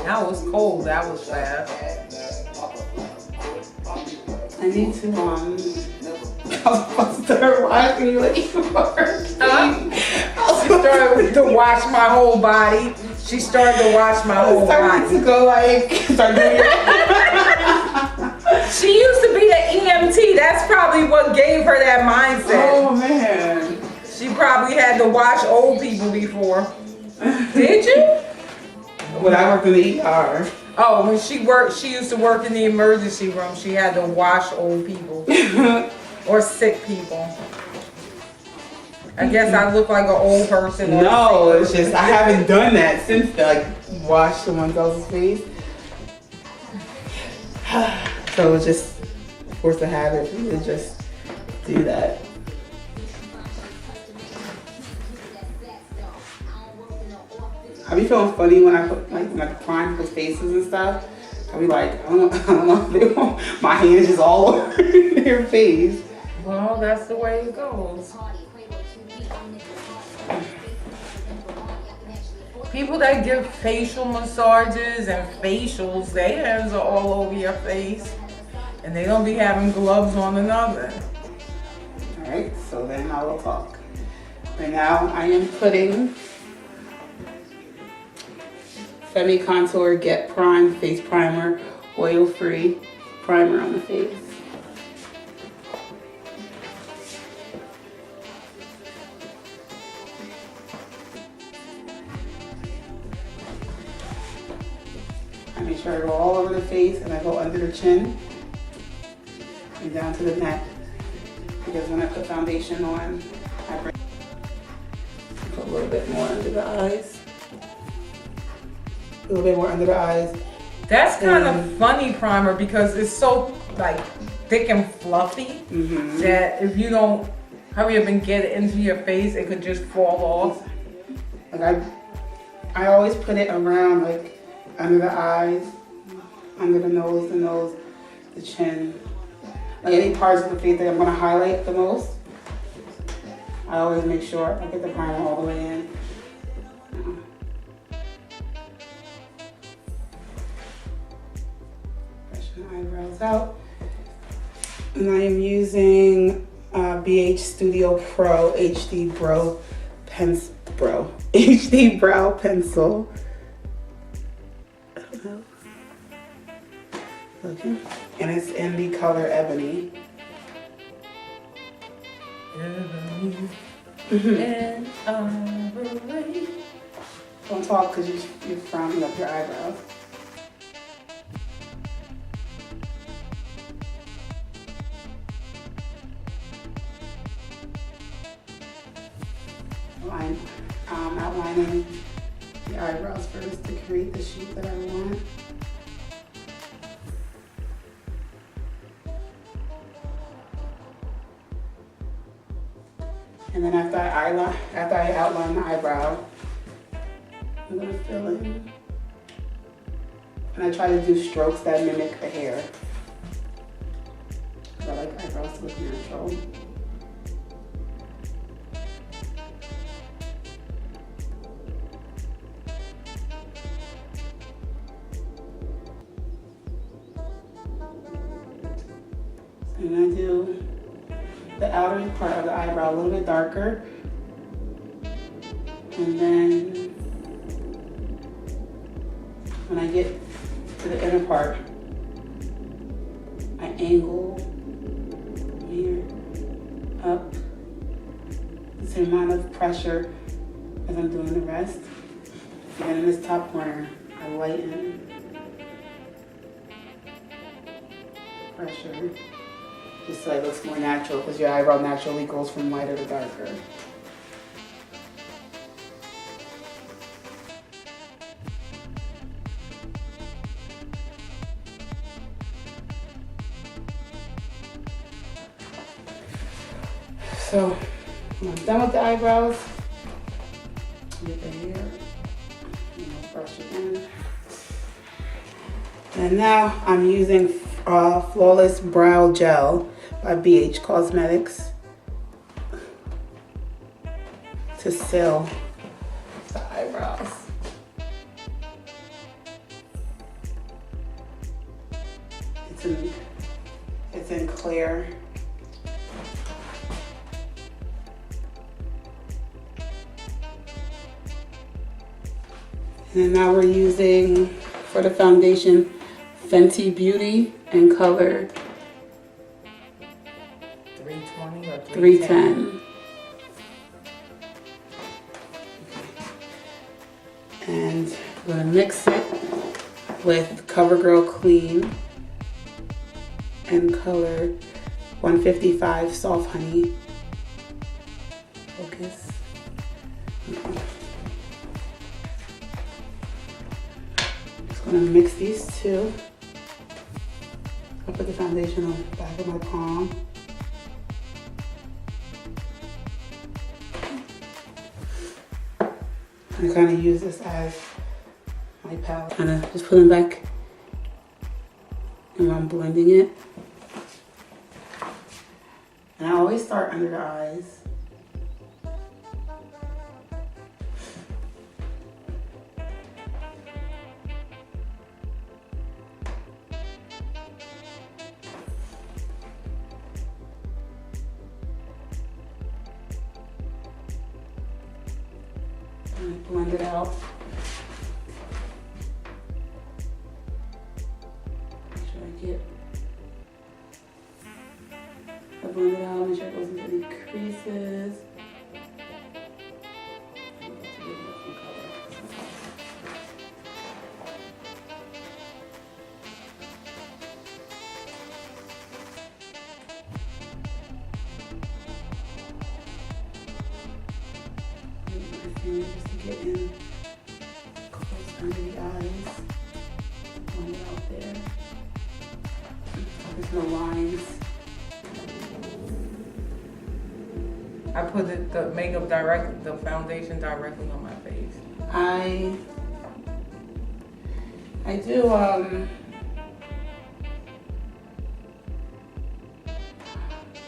That was cold. That was fast. I need to I was supposed to start washing you like first. She started to wash my whole body. She started to wash my whole body. To go like start doing it. She used to be an EMT. That's probably what gave her that mindset. Oh man. She probably had to watch old people before. Did you? When I worked in the ER. Oh, when she used to work in the emergency room. She had to wash old people or sick people. I guess I look like an old person. No, it's just I haven't done that since like wash someone else's face. So it's just forced a habit for me to just do that. I be feeling funny when I put like prime for faces and stuff. I be like, I don't know if they want my hands just all over their face. Well, that's the way it goes. People that give facial massages and facials, their hands are all over your face. And they don't be having gloves on or nothing. Alright, so then I will talk. Right now I am putting Femi Contour Get Prime Face Primer, oil-free primer on the face. I make sure I go all over the face and I go under the chin and down to the neck. Because when I put foundation on, I put a little bit more under the eyes. A little bit more under the eyes. That's kind of funny primer because it's so like thick and fluffy that if you don't hurry up and get it into your face, it could just fall off. Like I always put it around like under the eyes, under the nose, the chin. Like any parts of the face that I'm gonna highlight the most, I always make sure I get the primer all the way in. Eyebrows out, and I am using BH Studio Pro HD Brow Pencil. HD Brow Pencil. I don't know. Okay. And it's in the color Ebony. And Raye. Don't talk because you're frowning up your eyebrows. Outlining the eyebrows first to create the shape that I want. And then after I outline the eyebrow, I'm gonna fill in. And I try to do strokes that mimic the hair. Because I like eyebrows to look natural. And I do the outer part of the eyebrow a little bit darker. And then when I get to the inner part, I angle here up the same amount of pressure as I'm doing the rest. And then in this top corner, I lighten pressure. Just so it looks more natural, because your eyebrow naturally goes from lighter to darker. So, when I'm done with the eyebrows, get the hair, brush it in. And now I'm using Flawless Brow Gel by BH Cosmetics to seal the eyebrows. It's in clear. And now we're using, for the foundation, Fenty Beauty in color 320 or 310. And we're gonna mix it with CoverGirl Clean in color 155 Soft Honey. Focus. Okay. Just gonna mix these two. I'll put the foundation on the back of my palm. I kind of use this as my palette. Kind of just put them back and I'm blending it. And I always start under the eyes. And blend it out. Make sure I get, I blend it out, make sure it goes into any creases. Just to get in close under the eyes. Blend it out there. There's no lines. I put the makeup the foundation directly on my face. I do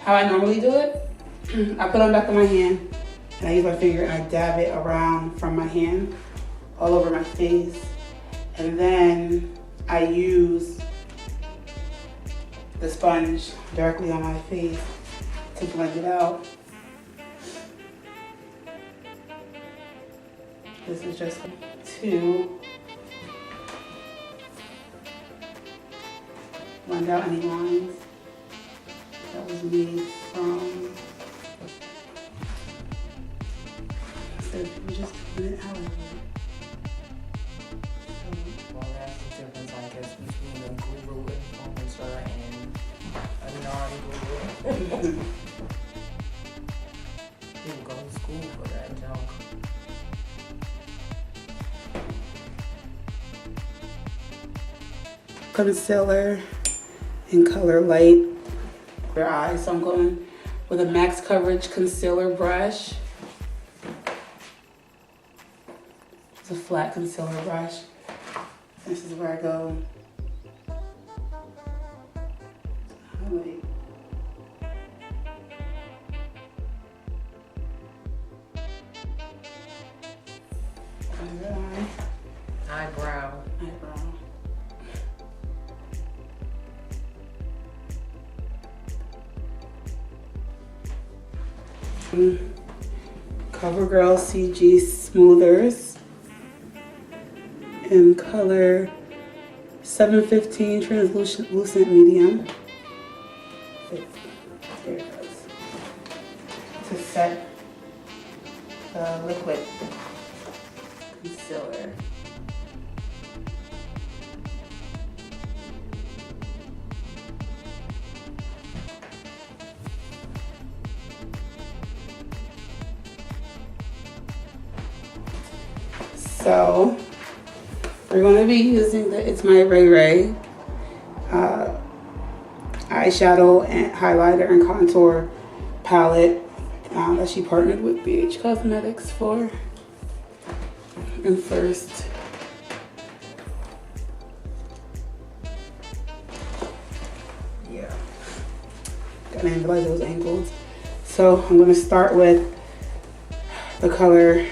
how I normally do it. I put on the back of my hand and I use my finger and I dab it around from my hand all over my face, and then I use the sponge directly on my face to blend it out. This is just to blend out any lines that was made from. So we just blend it out. Well, that's the difference, I guess, between a guru influencer and a non-guru. People go to school for that junk. Concealer in color light for your eyes. So I'm going with a max coverage concealer brush. It's a flat concealer brush. This is where I go. Highlight. Under eye. Eyebrow. Eyebrow. CoverGirl CG Smoothers in color 715 translucent medium. There it goes. To set the liquid concealer. So we're going to be using it's my Raye Raye eyeshadow and highlighter and contour palette that she partnered with BH Cosmetics for. And first, yeah, gotta analyze those angles. So I'm going to start with the color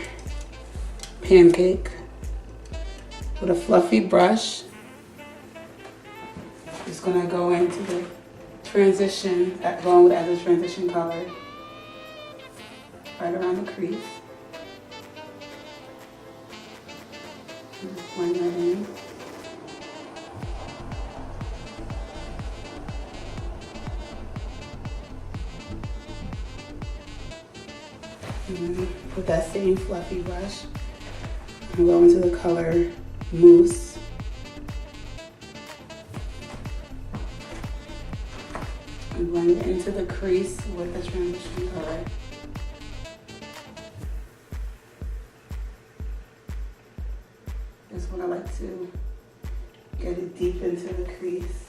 Pancake with a fluffy brush. Just gonna go into the transition, going as a transition color, right around the crease. And just blend that in. And then with that same fluffy brush, I'm going to go into the color Mousse. And blend it into the crease with the transition color. This one I like to get it deep into the crease.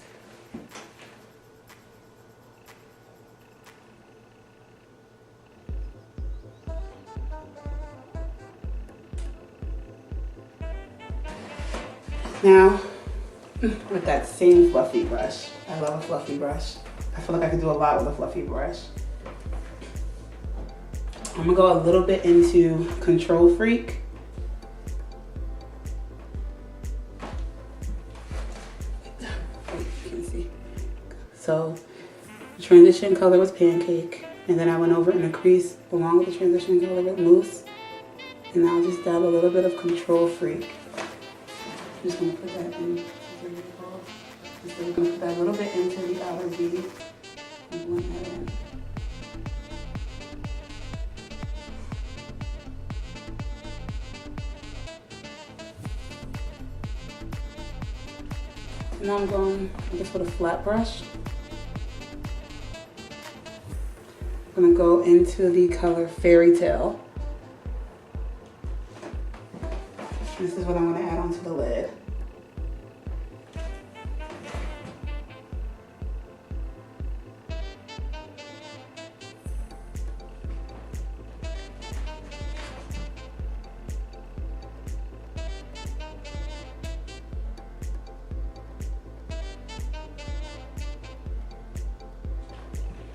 Now, with that same fluffy brush, I love a fluffy brush. I feel like I can do a lot with a fluffy brush. I'm gonna go a little bit into Control Freak. You can see. So, the transition color was Pancake, and then I went over in the crease along with the transition color with Mousse, and I'll just dab a little bit of Control Freak. I'm just gonna put that in. Just gonna put that a little bit into the outer V and blend that in. And now I'm going, I guess, with a flat brush. I'm gonna go into the color Fairy Tale. This is what I'm going to add onto the lid.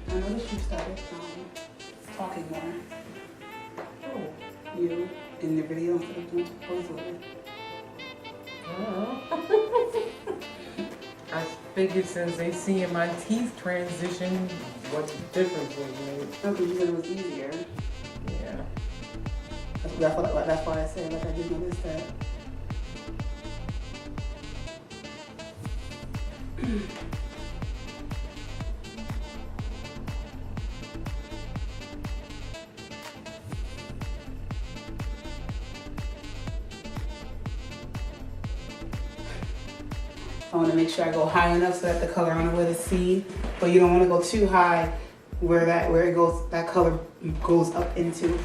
I noticed you started talking more. Oh. You in the video instead of doing voiceover. I figured since they seeing my teeth transition, what the difference was made. No, because you said it was easier. Yeah. That's why I said, like, I did notice that. I want to make sure I go high enough so that the color on the lid is seen, but you don't want to go too high where it goes, that color goes up into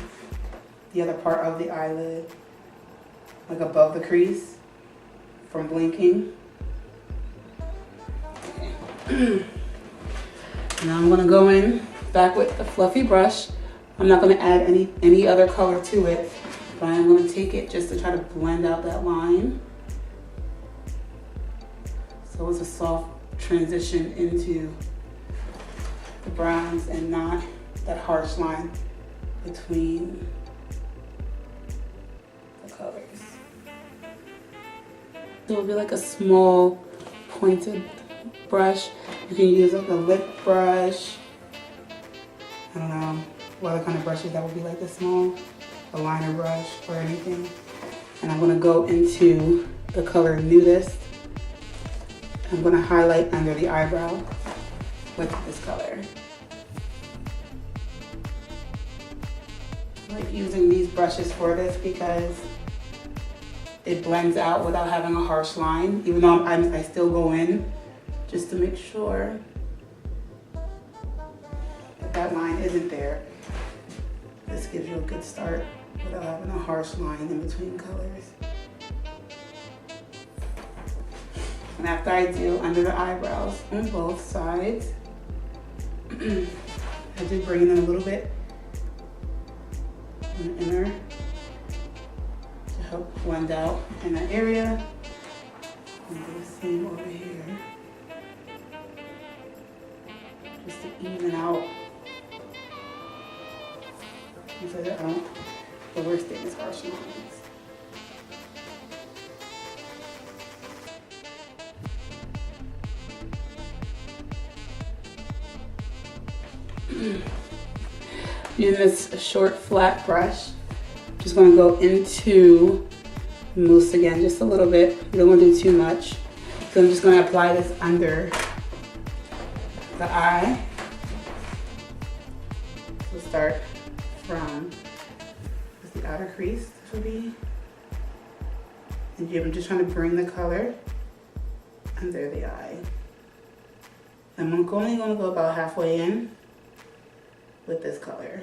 the other part of the eyelid, like above the crease from blinking. Okay. Now I'm gonna go in back with the fluffy brush. I'm not gonna add any other color to it, but I'm gonna take it just to try to blend out that line. So it's a soft transition into the browns and not that harsh line between the colors. So it'll be like a small pointed brush. You can use like a lip brush. I don't know what other kind of brushes that would be like this small, a liner brush or anything. And I'm gonna go into the color Nudist. I'm gonna highlight under the eyebrow with this color. I like using these brushes for this because it blends out without having a harsh line, even though I still go in just to make sure that that line isn't there. This gives you a good start without having a harsh line in between colors. And after I do under the eyebrows on both sides, I do bring it in a little bit on the inner to help blend out in that area. And do the same over here, just to even out. So that the worst thing is harsh lines. Using this short flat brush, just gonna go into mousse again, just a little bit. We don't want to do too much. So I'm just gonna apply this under the eye. We'll start from the outer crease, this will be. And I'm just trying to bring the color under the eye. I'm only gonna go about halfway in with this color.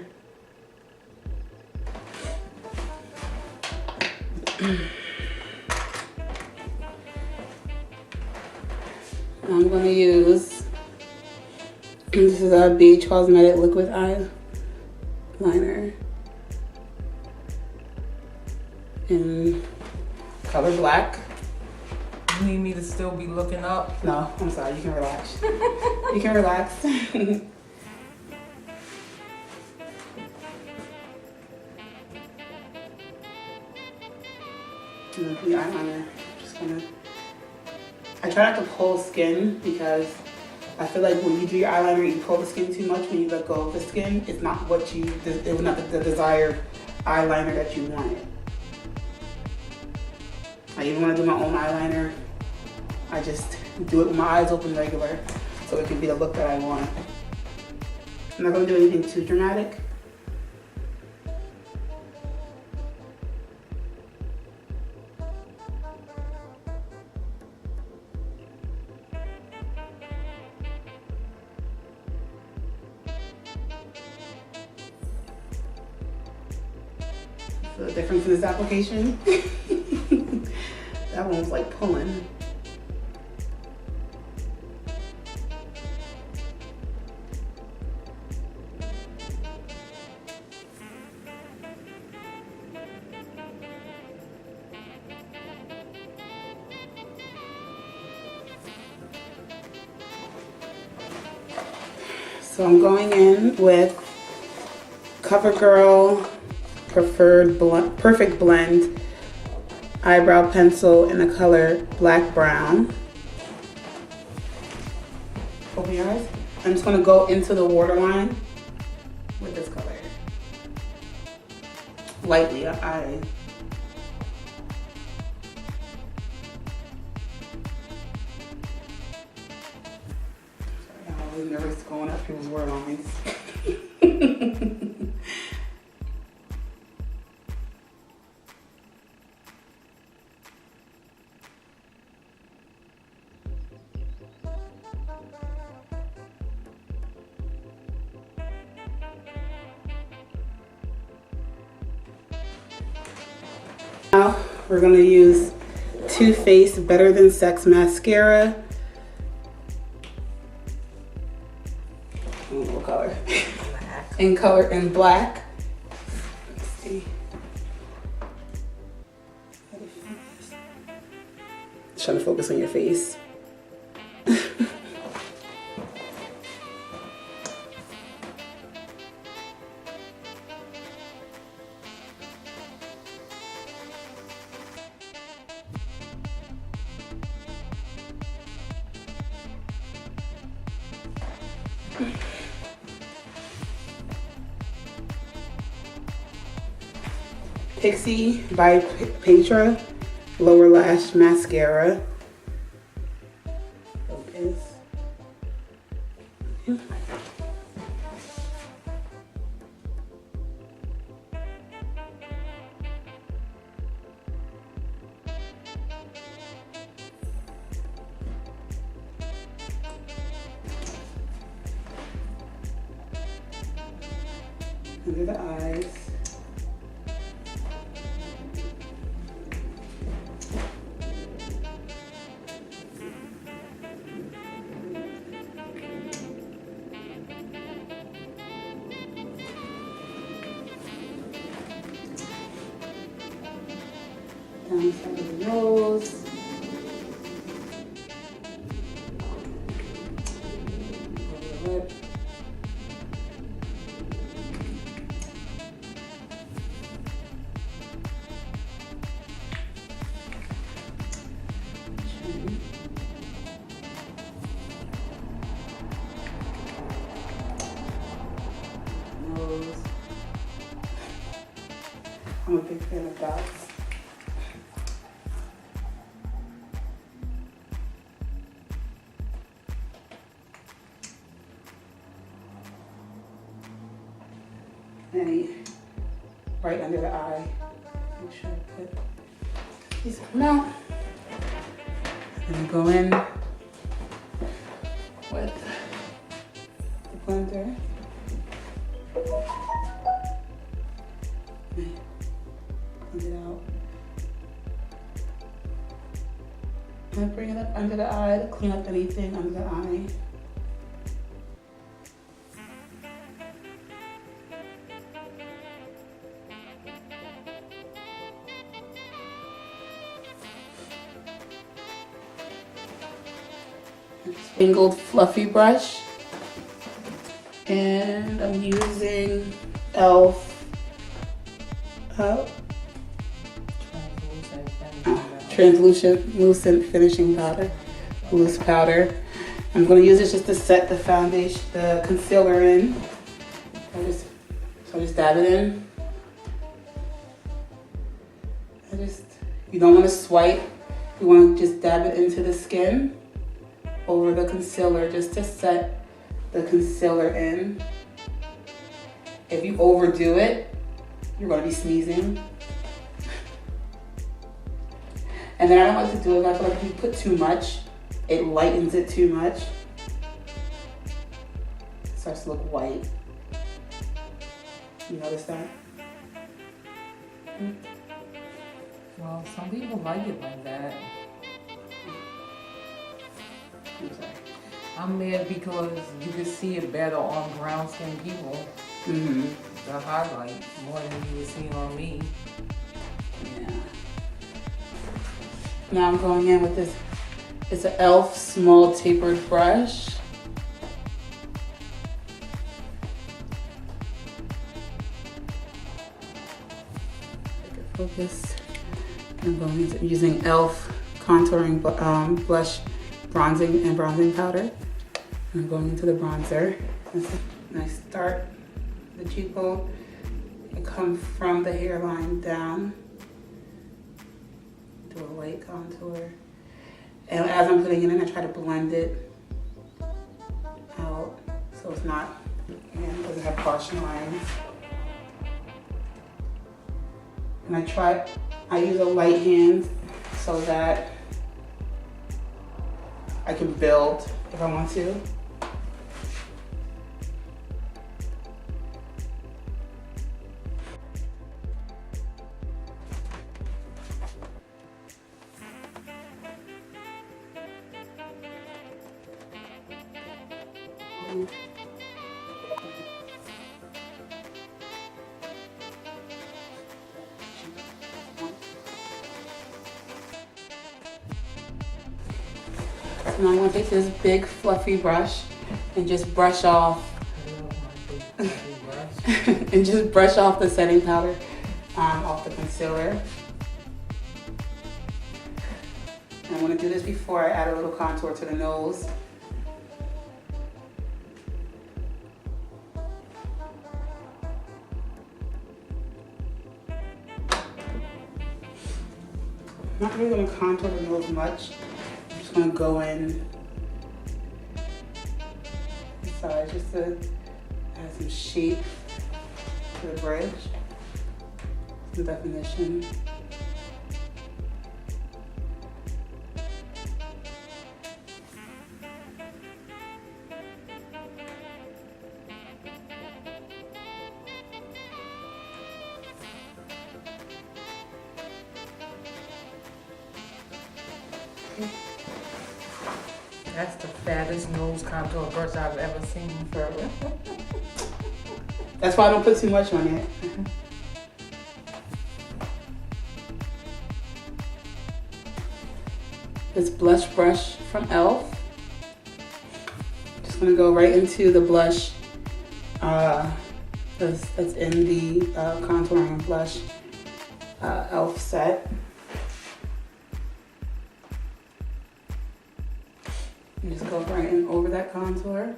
I'm gonna use, this is a BH Cosmetic liquid eyeliner in color black. You need me to still be looking up? No, I'm sorry, you can relax. You can relax. The eyeliner, just gonna, I try not to pull skin because I feel like when you do your eyeliner, you pull the skin too much. When you let go of the skin, it's not what you, it was not the desired eyeliner that you wanted. I even when I do my own eyeliner, I just do it with my eyes open regular so it can be the look that I want. I'm not gonna do anything too dramatic. The difference in this application, that one was like pulling. So I'm going in with CoverGirl Perfect Blend eyebrow pencil in the color Black Brown. Open your eyes. I'm just gonna go into the waterline with this color. Lightly, I was nervous going up people's waterlines. Now we're going to use Too Faced Better Than Sex mascara. What color? Black. In black. Let's see. Trying to focus on your face. Pixie by Petra Lower Lash Mascara. Focus. Under the eyes. Down the side of the nose. Over the lip. Chin. fan of dots. And right under the eye. Make sure I put these out. And go in with the blender. Blend it out. And bring it up under the eye to clean up anything under the eye. Spangled fluffy brush, and I'm using e.l.f. Translucent finishing powder, loose powder. I'm going to use this just to set the foundation, the concealer in. So just dab it in. You don't want to swipe. You want to just dab it into the skin over the concealer just to set the concealer in. If you overdo it, you're going to be sneezing. And then I don't like to do it. I feel like if you put too much, it lightens it too much. It starts to look white. You notice that? Well, some people like it like that. I'm sorry. I'm mad because you can see it better on brown skinned people. The highlight more than you would see on me. Yeah. Now I'm going in with this. It's an e.l.f. small tapered brush. Focus. I'm going to using e.l.f. contouring blush, bronzing powder. I'm going into the bronzer. And I start the cheekbone and come from the hairline down. Do a light contour. And as I'm putting it in, I try to blend it out so it's not, again, it doesn't have harsh lines. And I use a light hand so that I can build if I want to. So now I'm going to take this big fluffy brush and just brush off and just brush off the setting powder off the concealer. And I want to do this before I add a little contour to the nose. I'm not really going to contour the nose much. I'm just going to go in the side just to add some shape to the bridge, some definition. That's the fattest nose contour brush I've ever seen forever. That's why I don't put too much on it. This blush brush from e.l.f. Just gonna go right into the blush that's in the contouring and blush e.l.f. set. You just go right in over that contour.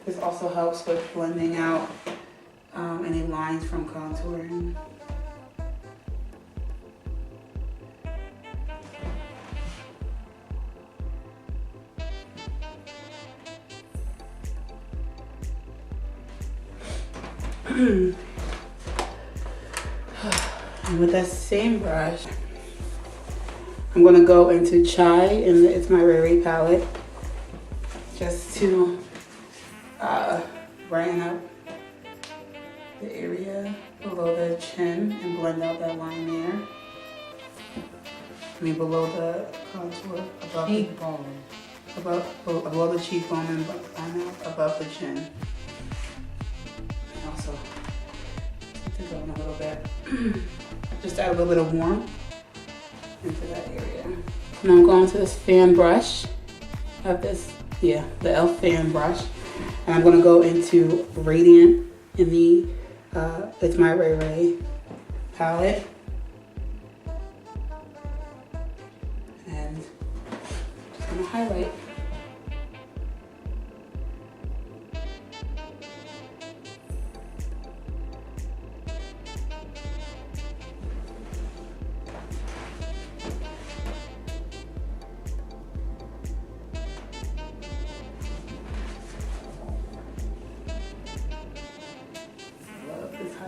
This also helps with blending out any lines from contouring. And with that same brush, I'm gonna go into Chai in the It's My Raye Raye palette, just to brighten up the area below the chin and blend out that line there. I mean below the contour, above Cheekbone. below the cheekbone and blend out above the chin. And also to go in a little bit, just add a little bit of warmth into that area. Now I'm going to this fan brush. I have this, the e.l.f. fan brush. And I'm gonna go into Radiant in the It's My Raye Raye palette. And just gonna highlight.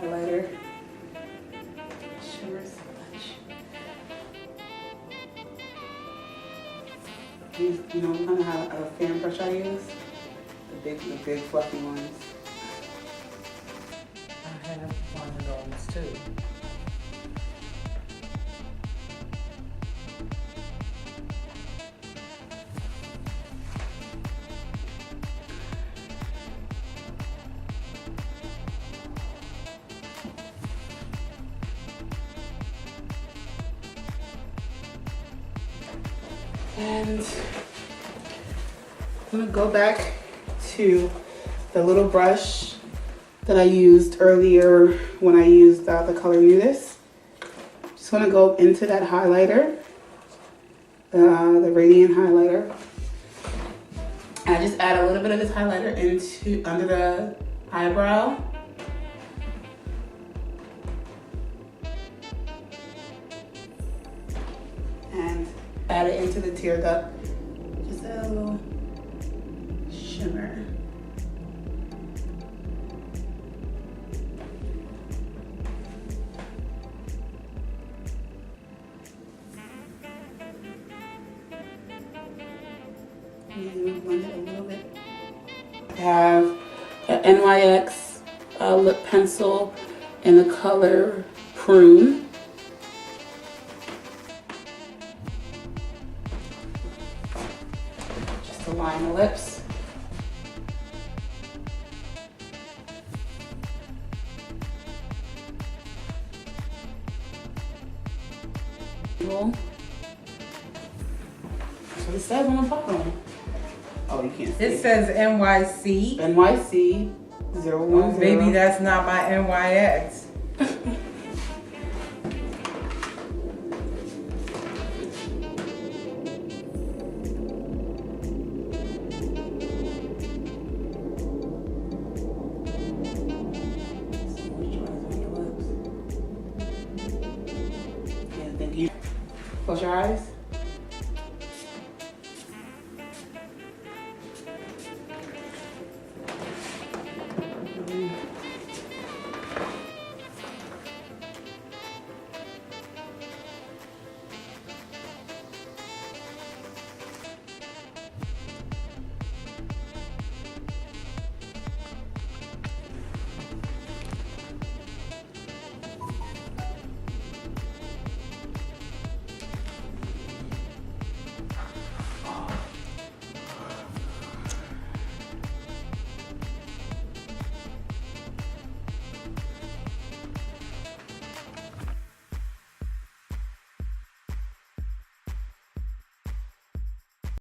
Highlighter shimmers so much. These, you know, kind of how a fan brush I use, the big fluffy ones. I have one of those too. And I'm gonna go back to the little brush that I used earlier when I used the color Nudist. Just gonna go into that highlighter, the Radiant highlighter. I just add a little bit of this highlighter into under the eyebrow. And add it into the tear duct. Just add a little shimmer. And blend it a little bit. I have an NYX lip pencil in the color Prune. Just to line the lips. So it says on the bottom. Oh, you can't see. It says NYC. NYC 010. Maybe that's not my NYX. Close your eyes.